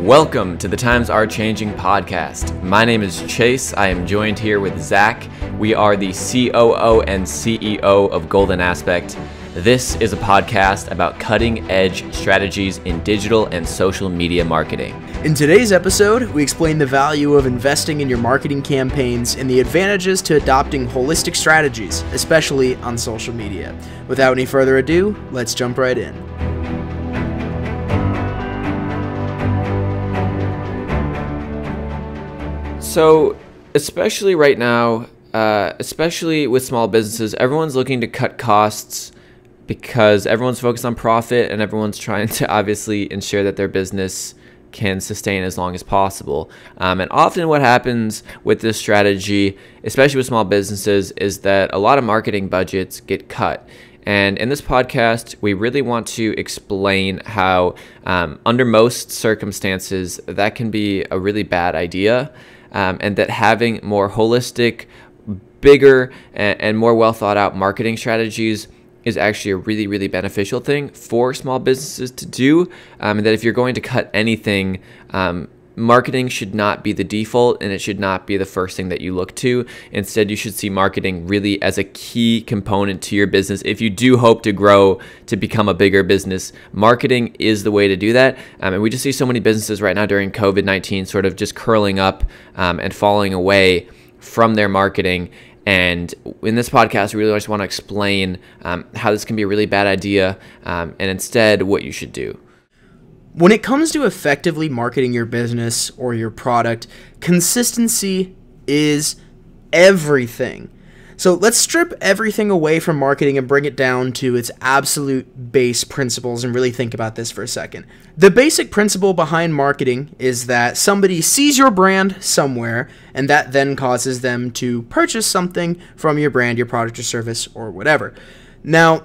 Welcome to the Times Are Changing podcast. My name is Chase. I am joined here with Zach. We are the COO and CEO of Golden Aspect. This is a podcast about cutting-edge strategies in digital and social media marketing. In today's episode, we explain the value of investing in your marketing campaigns and the advantages to adopting holistic strategies, especially on social media. Without any further ado, let's jump right in. So, especially right now, especially with small businesses, everyone's looking to cut costs because everyone's focused on profit and everyone's trying to obviously ensure that their business can sustain as long as possible. And often what happens with this strategy, especially with small businesses, is that a lot of marketing budgets get cut. And in this podcast, we really want to explain how, under most circumstances, that can be a really bad idea. And that having more holistic, bigger, and more well thought out marketing strategies is actually a really, really beneficial thing for small businesses to do. And that if you're going to cut anything, marketing should not be the default and it should not be the first thing that you look to. Instead, you should see marketing really as a key component to your business. If you do hope to grow to become a bigger business, marketing is the way to do that. And we just see so many businesses right now during COVID-19 sort of just curling up and falling away from their marketing. And in this podcast, we really just want to explain how this can be a really bad idea and instead what you should do. When it comes to effectively marketing your business or your product, consistency is everything. So let's strip everything away from marketing and bring it down to its absolute base principles and really think about this for a second. The basic principle behind marketing is that somebody sees your brand somewhere and that then causes them to purchase something from your brand, your product or service or whatever. Now,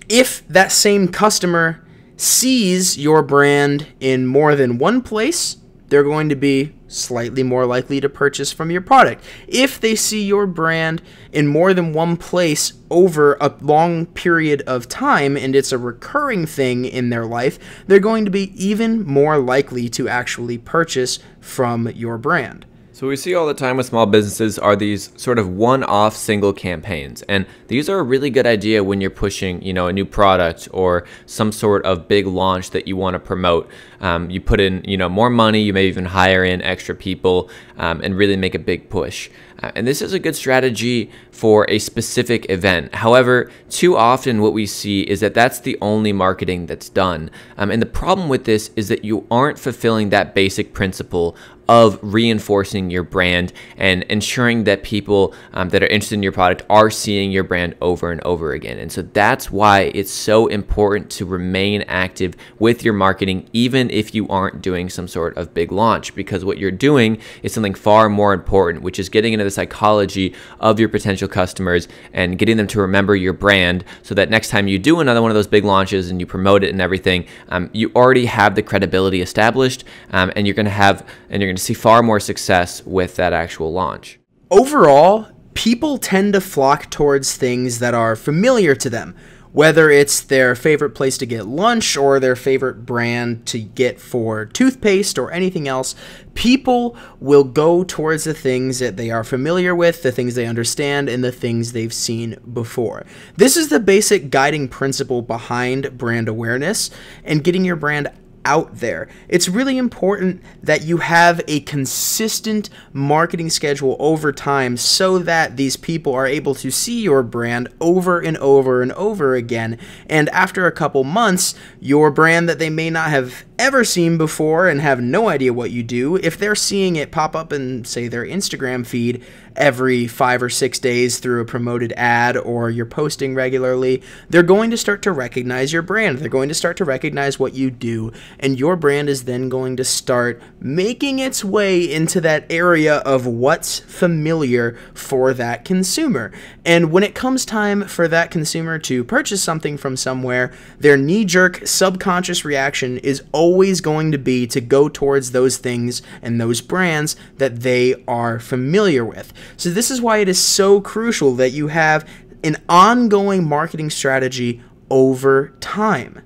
if that same customer sees your brand in more than one place, they're going to be slightly more likely to purchase from your product. If they see your brand in more than one place over a long period of time and it's a recurring thing in their life, they're going to be even more likely to actually purchase from your brand. So we see all the time with small businesses are these sort of one-off single campaigns. And these are a really good idea when you're pushing, a new product or some sort of big launch that you want to promote. You put in, more money, you may even hire in extra people and really make a big push. And this is a good strategy for a specific event. However, too often what we see is that that's the only marketing that's done. And the problem with this is that you aren't fulfilling that basic principle of reinforcing your brand and ensuring that people that are interested in your product are seeing your brand over and over again. And so that's why it's so important to remain active with your marketing, even if you aren't doing some sort of big launch, because what you're doing is something far more important, which is getting into the psychology of your potential customers and getting them to remember your brand so that next time you do another one of those big launches and you promote it and everything, you already have the credibility established and you're going to see far more success with that actual launch. Overall, people tend to flock towards things that are familiar to them, whether it's their favorite place to get lunch or their favorite brand to get for toothpaste or anything else. People will go towards the things that they are familiar with, the things they understand, and the things they've seen before. This is the basic guiding principle behind brand awareness and getting your brand out there. It's really important that you have a consistent marketing schedule over time so that these people are able to see your brand over and over and over again. And after a couple months, your brand that they may not have ever seen before and have no idea what you do, if they're seeing it pop up in, say, their Instagram feed every 5 or 6 days through a promoted ad or you're posting regularly, they're going to start to recognize your brand. They're going to start to recognize what you do, and your brand is then going to start making its way into that area of what's familiar for that consumer. And when it comes time for that consumer to purchase something from somewhere, their knee-jerk subconscious reaction is always going to be to go towards those things and those brands that they are familiar with. So this is why it is so crucial that you have an ongoing marketing strategy over time.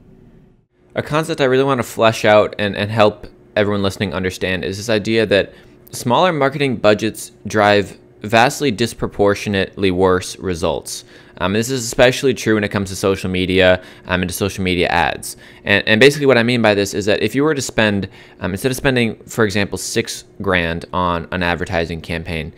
A concept I really want to flesh out and help everyone listening understand is this idea that smaller marketing budgets drive vastly disproportionately worse results. This is especially true when it comes to social media and to social media ads. And basically what I mean by this is that if you were to spend, instead of spending, for example, $6,000 on an advertising campaign,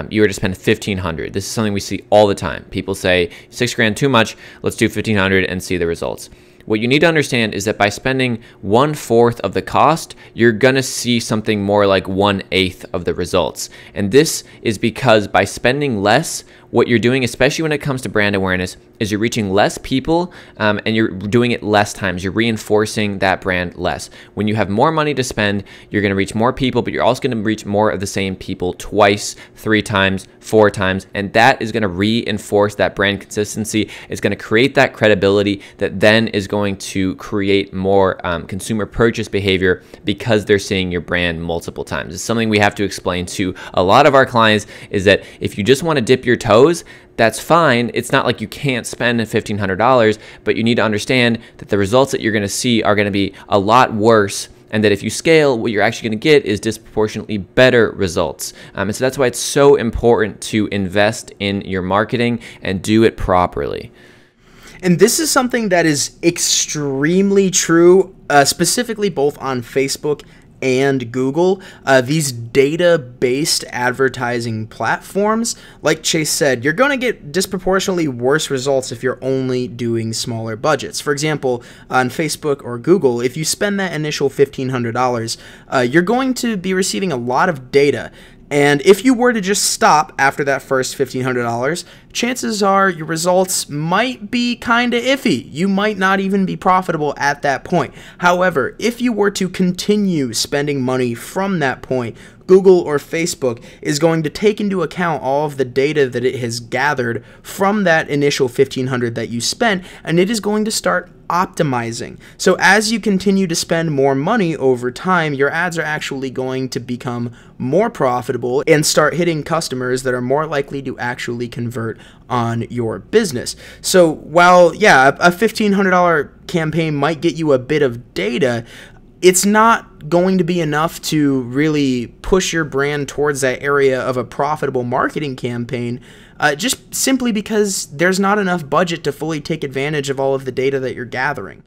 you were to spend $1,500. This is something we see all the time. People say $6,000 too much, let's do $1,500 and see the results. What you need to understand is that by spending 1/4 of the cost, you're going to see something more like 1/8 of the results. And this is because by spending less, what you're doing, especially when it comes to brand awareness, is you're reaching less people and you're doing it less times. You're reinforcing that brand less. When you have more money to spend, you're going to reach more people, but you're also going to reach more of the same people twice, 3 times, 4 times, and that is going to reinforce that brand consistency. It's going to create that credibility that then is going to create more consumer purchase behavior because they're seeing your brand multiple times. It's something we have to explain to a lot of our clients, is that if you just want to dip your toes, that's fine. It's not like you can't spend $1,500, but you need to understand that the results that you're going to see are going to be a lot worse, and that if you scale, what you're actually going to get is disproportionately better results. And so that's why it's so important to invest in your marketing and do it properly. And this is something that is extremely true, specifically both on Facebook and Google. These data-based advertising platforms, like Chase said, you're going to get disproportionately worse results if you're only doing smaller budgets. For example, on Facebook or Google, if you spend that initial $1,500, you're going to be receiving a lot of data. And if you were to just stop after that first $1,500, chances are your results might be kind of iffy. You might not even be profitable at that point. However, if you were to continue spending money from that point, Google or Facebook is going to take into account all of the data that it has gathered from that initial $1,500 that you spent, and it is going to start optimizing. So as you continue to spend more money over time, your ads are actually going to become more profitable and start hitting customers that are more likely to actually convert on your business. So while, yeah, a $1,500 campaign might get you a bit of data, it's not going to be enough to really push your brand towards that area of a profitable marketing campaign, just simply because there's not enough budget to fully take advantage of all of the data that you're gathering.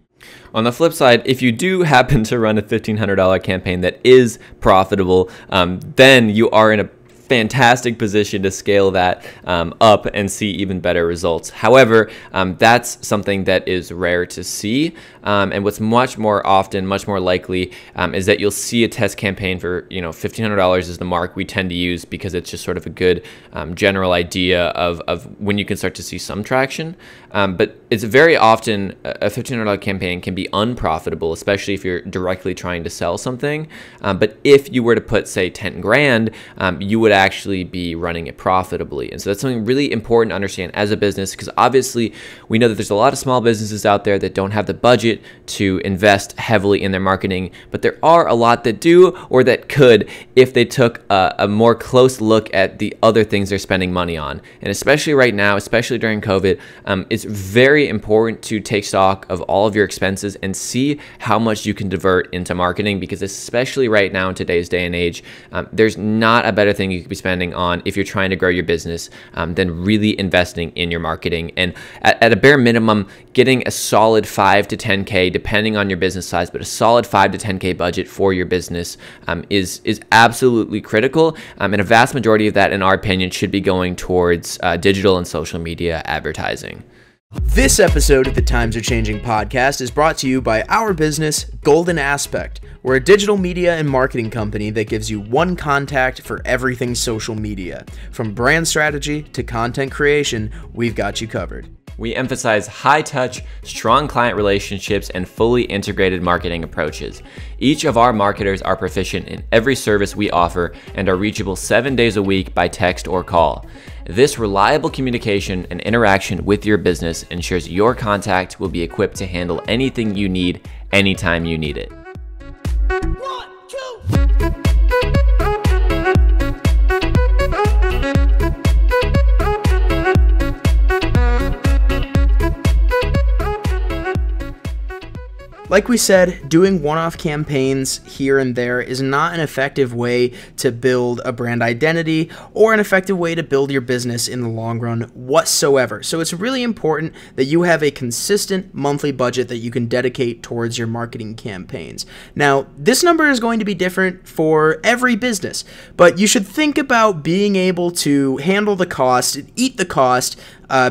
On the flip side, if you do happen to run a $1,500 campaign that is profitable, then you are in a fantastic position to scale that up and see even better results. However, that's something that is rare to see, and what's much more often, much more likely, is that you'll see a test campaign for, $1,500 is the mark we tend to use because it's just sort of a good general idea of when you can start to see some traction. But it's very often a $1,500 campaign can be unprofitable, especially if you're directly trying to sell something. But if you were to put, say, 10 grand, you would actually be running it profitably. And so that's something really important to understand as a business, because obviously we know that there's a lot of small businesses out there that don't have the budget to invest heavily in their marketing, but there are a lot that do, or that could, if they took a more close look at the other things they're spending money on. And especially right now, especially during COVID, it's very important to take stock of all of your expenses and see how much you can divert into marketing, because especially right now in today's day and age, there's not a better thing you could be spending on if you're trying to grow your business than really investing in your marketing. And at a bare minimum, getting a solid 5 to 10K, depending on your business size, but a solid 5 to 10K budget for your business is absolutely critical. And a vast majority of that, in our opinion, should be going towards digital and social media advertising. This episode of the Times Are Changing podcast is brought to you by our business, Golden Aspect. We're a digital media and marketing company that gives you one contact for everything social media. From brand strategy to content creation, we've got you covered. We emphasize high-touch, strong client relationships, and fully integrated marketing approaches. Each of our marketers are proficient in every service we offer and are reachable 7 days a week by text or call. This reliable communication and interaction with your business ensures your contact will be equipped to handle anything you need, anytime you need it. Like we said, doing one-off campaigns here and there is not an effective way to build a brand identity or an effective way to build your business in the long run whatsoever. So it's really important that you have a consistent monthly budget that you can dedicate towards your marketing campaigns. Now, this number is going to be different for every business, but you should think about being able to handle the cost and eat the cost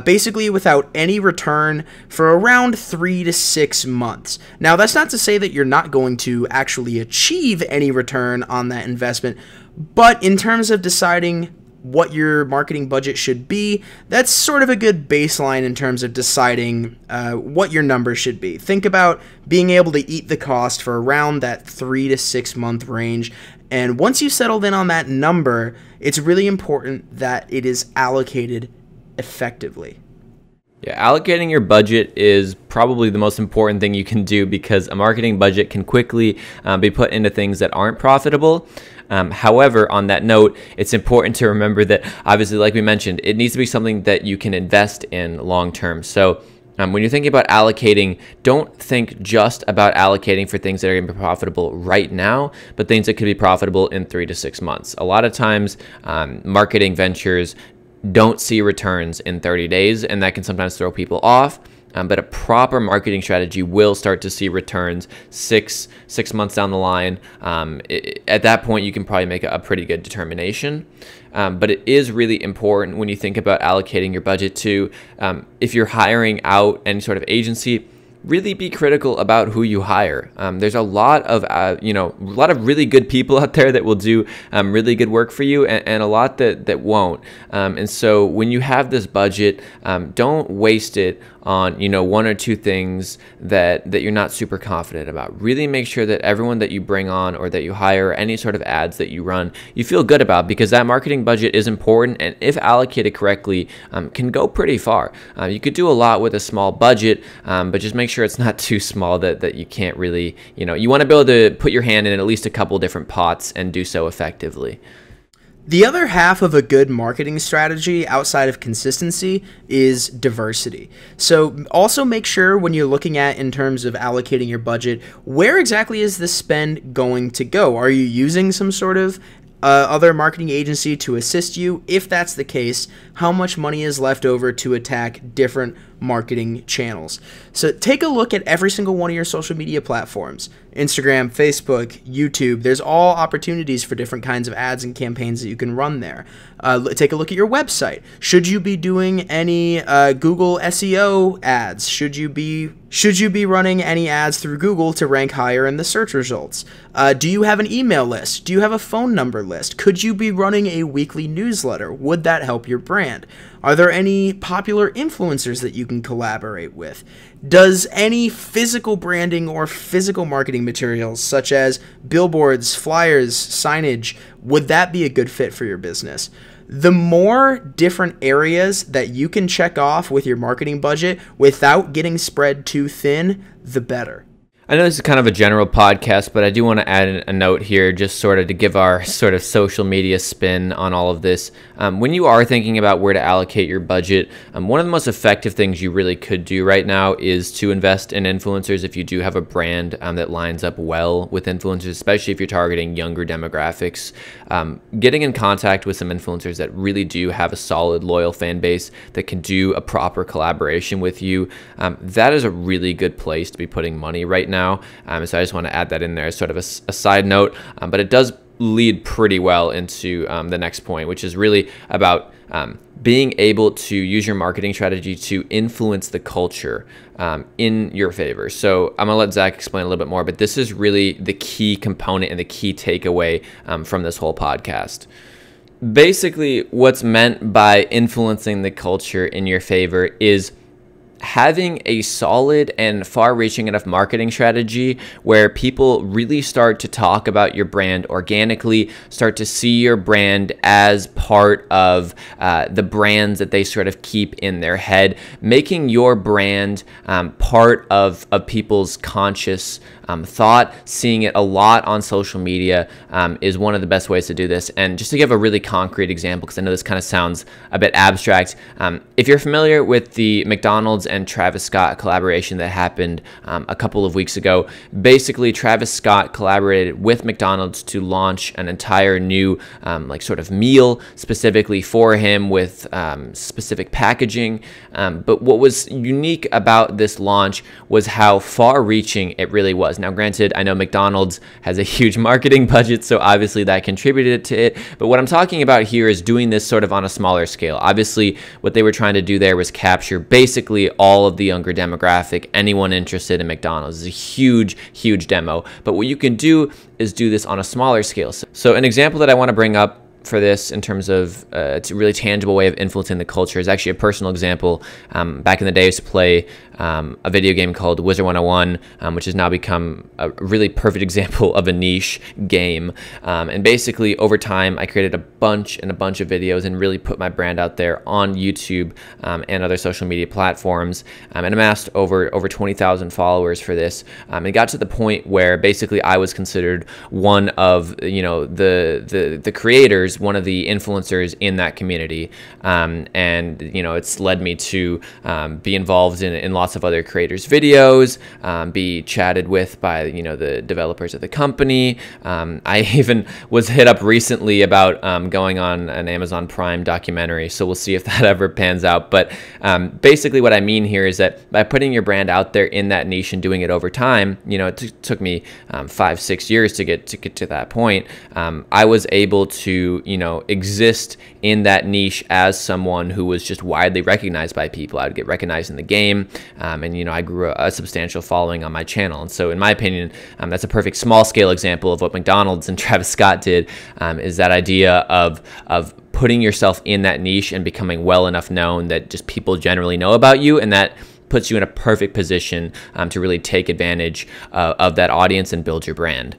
basically without any return for around 3 to 6 months. Now, that's not to say that you're not going to actually achieve any return on that investment, but in terms of deciding what your marketing budget should be, that's sort of a good baseline in terms of deciding what your numbers should be. Think about being able to eat the cost for around that 3 to 6 month range. And once you've settled in on that number, it's really important that it is allocated effectively. Yeah, allocating your budget is probably the most important thing you can do, because a marketing budget can quickly be put into things that aren't profitable. However, on that note, it's important to remember that, obviously, like we mentioned, it needs to be something that you can invest in long term. So when you're thinking about allocating, don't think just about allocating for things that are going to be profitable right now, but things that could be profitable in 3 to 6 months. A lot of times, marketing ventures don't see returns in 30 days, and that can sometimes throw people off. But a proper marketing strategy will start to see returns six months down the line. At that point, you can probably make a pretty good determination. But it is really important when you think about allocating your budget to, if you're hiring out any sort of agency, really be critical about who you hire. There's a lot of really good people out there that will do really good work for you, and a lot that won't. And so when you have this budget, don't waste it on 1 or 2 things that you're not super confident about. Really make sure that everyone that you bring on or that you hire, any sort of ads that you run, you feel good about, because that marketing budget is important, and if allocated correctly, can go pretty far. You could do a lot with a small budget, but just make sure it's not too small that you can't really, you want to be able to put your hand in at least a couple different pots and do so effectively. The other half of a good marketing strategy outside of consistency is diversity. So also make sure when you're looking at, in terms of allocating your budget, where exactly is the spend going to go? Are you using some sort of other marketing agency to assist you? If that's the case, how much money is left over to attack different marketing channels? So take a look at every single one of your social media platforms. Instagram, Facebook, YouTube. There's all opportunities for different kinds of ads and campaigns that you can run there. Take a look at your website. Should you be doing any Google SEO ads? Should you be running any ads through Google to rank higher in the search results? Do you have an email list? Do you have a phone number list? Could you be running a weekly newsletter? Would that help your brand? Are there any popular influencers that you can collaborate with? Does any physical branding or physical marketing materials, such as billboards, flyers, signage, would that be a good fit for your business? The more different areas that you can check off with your marketing budget without getting spread too thin, the better. I know this is kind of a general podcast, but I do want to add a note here, just sort of to give our sort of social media spin on all of this. When you are thinking about where to allocate your budget, one of the most effective things you really could do right now is to invest in influencers if you do have a brand that lines up well with influencers, especially if you're targeting younger demographics. Getting in contact with some influencers that really do have a solid, loyal fan base that can do a proper collaboration with you, that is a really good place to be putting money right now. So I just want to add that in there as sort of a side note, but it does lead pretty well into the next point, which is really about being able to use your marketing strategy to influence the culture in your favor. So I'm gonna let Zach explain a little bit more, but this is really the key component and the key takeaway from this whole podcast. Basically, what's meant by influencing the culture in your favor is having a solid and far-reaching enough marketing strategy where people really start to talk about your brand organically, start to see your brand as part of the brands that they sort of keep in their head, making your brand part of people's conscious thought. Seeing it a lot on social media is one of the best ways to do this. And just to give a really concrete example, because I know this kind of sounds a bit abstract, if you're familiar with the McDonald's and Travis Scott collaboration that happened a couple of weeks ago, basically Travis Scott collaborated with McDonald's to launch an entire new like sort of meal specifically for him with specific packaging. But what was unique about this launch was how far-reaching it really was. Now, granted, I know McDonald's has a huge marketing budget, so obviously that contributed to it. But what I'm talking about here is doing this sort of on a smaller scale. Obviously, what they were trying to do there was capture basically all of the younger demographic, anyone interested in McDonald's. It's a huge, huge demo. But what you can do is do this on a smaller scale. So an example that I want to bring up for this in terms of it's a really tangible way of influencing the culture is actually a personal example. Back in the day, I used to play a video game called Wizard 101, which has now become a really perfect example of a niche game. And basically, over time, I created a bunch of videos and really put my brand out there on YouTube and other social media platforms, and amassed over 20,000 followers for this. It got to the point where basically I was considered one of the creators, one of the influencers in that community, and it's led me to be involved in lots of other creators' videos, be chatted with by the developers of the company. I even was hit up recently about going on an Amazon Prime documentary, so we'll see if that ever pans out. But basically what I mean here is that by putting your brand out there in that niche and doing it over time, it took me 5-6 years to get to that point. I was able to exist in that niche as someone who was just widely recognized by people. I would get recognized in the game, and I grew a substantial following on my channel. And so in my opinion, that's a perfect small scale example of what McDonald's and Travis Scott did, is that idea of putting yourself in that niche and becoming well enough known that just people generally know about you, and that puts you in a perfect position to really take advantage of that audience and build your brand.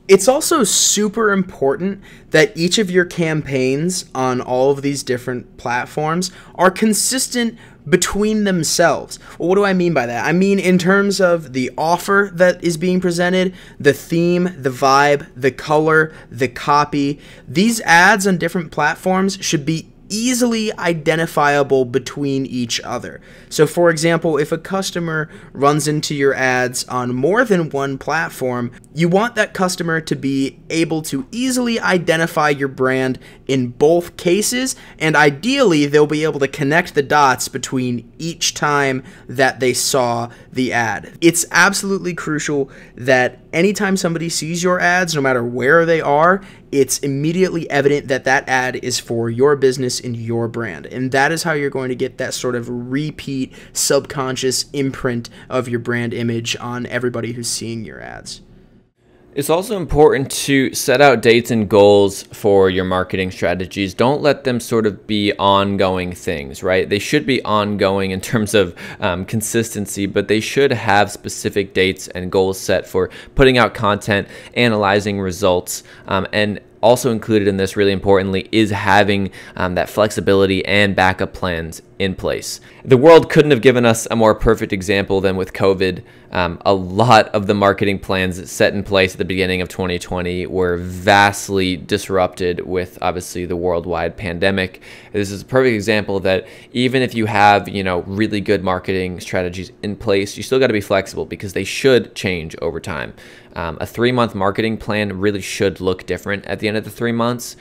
It's also super important that each of your campaigns on all of these different platforms are consistent between themselves. Well, what do I mean by that? I mean in terms of the offer that is being presented, the theme, the vibe, the color, the copy. These ads on different platforms should be easily identifiable between each other. So for example, if a customer runs into your ads on more than one platform, you want that customer to be able to easily identify your brand in both cases, and ideally they'll be able to connect the dots between each time that they saw the ad. It's absolutely crucial that anytime somebody sees your ads, no matter where they are, it's immediately evident that that ad is for your business and your brand. And that is how you're going to get that sort of repeat subconscious imprint of your brand image on everybody who's seeing your ads. It's also important to set out dates and goals for your marketing strategies. Don't let them sort of be ongoing things, right? They should be ongoing in terms of consistency, but they should have specific dates and goals set for putting out content, analyzing results, and also included in this, really importantly, is having that flexibility and backup plans in place. The world couldn't have given us a more perfect example than with COVID. A lot of the marketing plans set in place at the beginning of 2020 were vastly disrupted with obviously the worldwide pandemic. This is a perfect example that even if you have, really good marketing strategies in place, you still got to be flexible because they should change over time. A 3-month marketing plan really should look different at the end of the 3 months.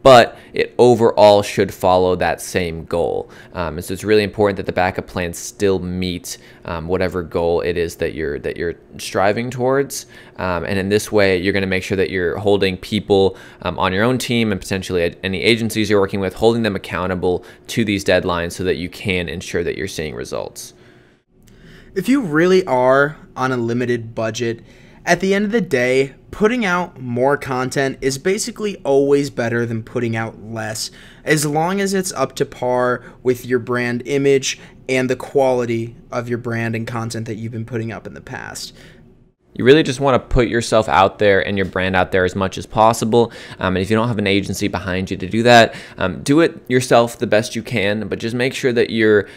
But it overall should follow that same goal. And so it's really important that the backup plans still meet whatever goal it is that you're striving towards. And in this way, you're going to make sure that you're holding people on your own team and potentially any agencies you're working with, holding them accountable to these deadlines so that you can ensure that you're seeing results. If you really are on a limited budget, at the end of the day, putting out more content is basically always better than putting out less, as long as it's up to par with your brand image and the quality of your brand and content that you've been putting up in the past. You really just want to put yourself out there and your brand out there as much as possible. And if you don't have an agency behind you to do that, do it yourself the best you can, but just make sure that you're,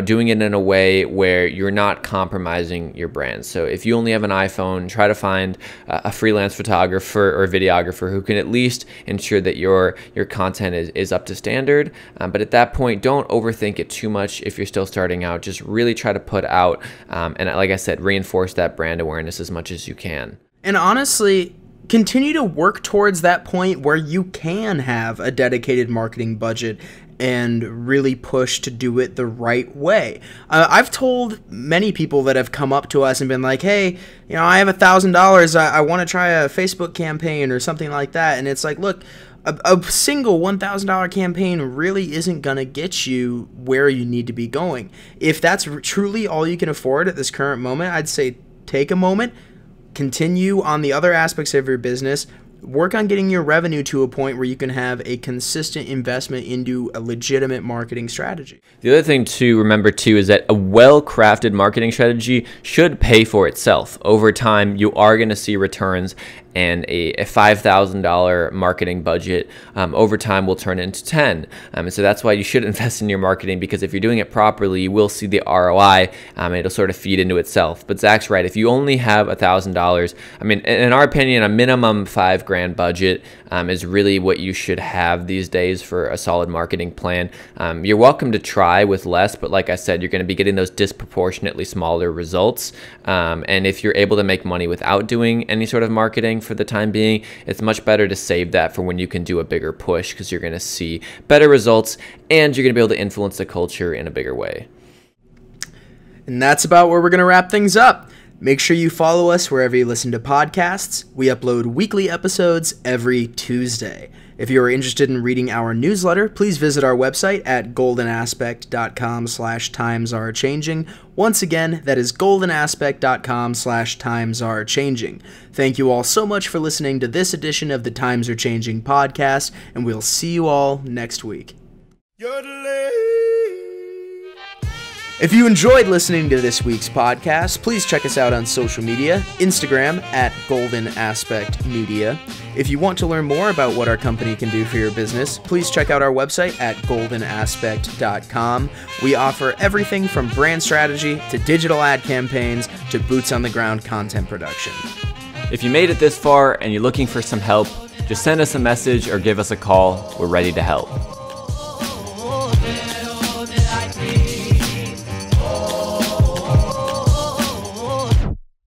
doing it in a way where you're not compromising your brand. So if you only have an iPhone, try to find a freelance photographer or videographer who can at least ensure that your content is up to standard. But at that point, don't overthink it too much if you're still starting out. Just really try to put out, and like I said, reinforce that brand awareness as much as you can. And honestly, continue to work towards that point where you can have a dedicated marketing budget and really push to do it the right way. I've told many people that have come up to us and been like, hey, I have $1,000. I want to try a Facebook campaign or something like that. And it's like, look, a single $1,000 campaign really isn't going to get you where you need to be going. If that's truly all you can afford at this current moment, I'd say take a moment, continue on the other aspects of your business, work on getting your revenue to a point where you can have a consistent investment into a legitimate marketing strategy. The other thing to remember too is that a well-crafted marketing strategy should pay for itself. Over time, you are going to see returns, and a $5,000 marketing budget over time will turn into 10. And so that's why you should invest in your marketing, because if you're doing it properly, you will see the ROI, and it'll sort of feed into itself. But Zach's right. If you only have $1,000, in our opinion, a minimum $5,000 budget is really what you should have these days for a solid marketing plan. You're welcome to try with less, but like I said, you're going to be getting those disproportionately smaller results. And if you're able to make money without doing any sort of marketing for the time being, it's much better to save that for when you can do a bigger push, because you're going to see better results and you're going to be able to influence the culture in a bigger way. And that's about where we're going to wrap things up. Make sure you follow us wherever you listen to podcasts. We upload weekly episodes every Tuesday. If you are interested in reading our newsletter, please visit our website at goldenaspect.com/timesarechangeing. Once again, that is goldenaspect.com/timesarechangeing. Thank you all so much for listening to this edition of the Times Are Changing podcast, and we'll see you all next week. If you enjoyed listening to this week's podcast, please check us out on social media, Instagram at Golden Aspect Media. If you want to learn more about what our company can do for your business, please check out our website at goldenaspect.com. We offer everything from brand strategy to digital ad campaigns to boots on the ground content production. If you made it this far and you're looking for some help, just send us a message or give us a call. We're ready to help.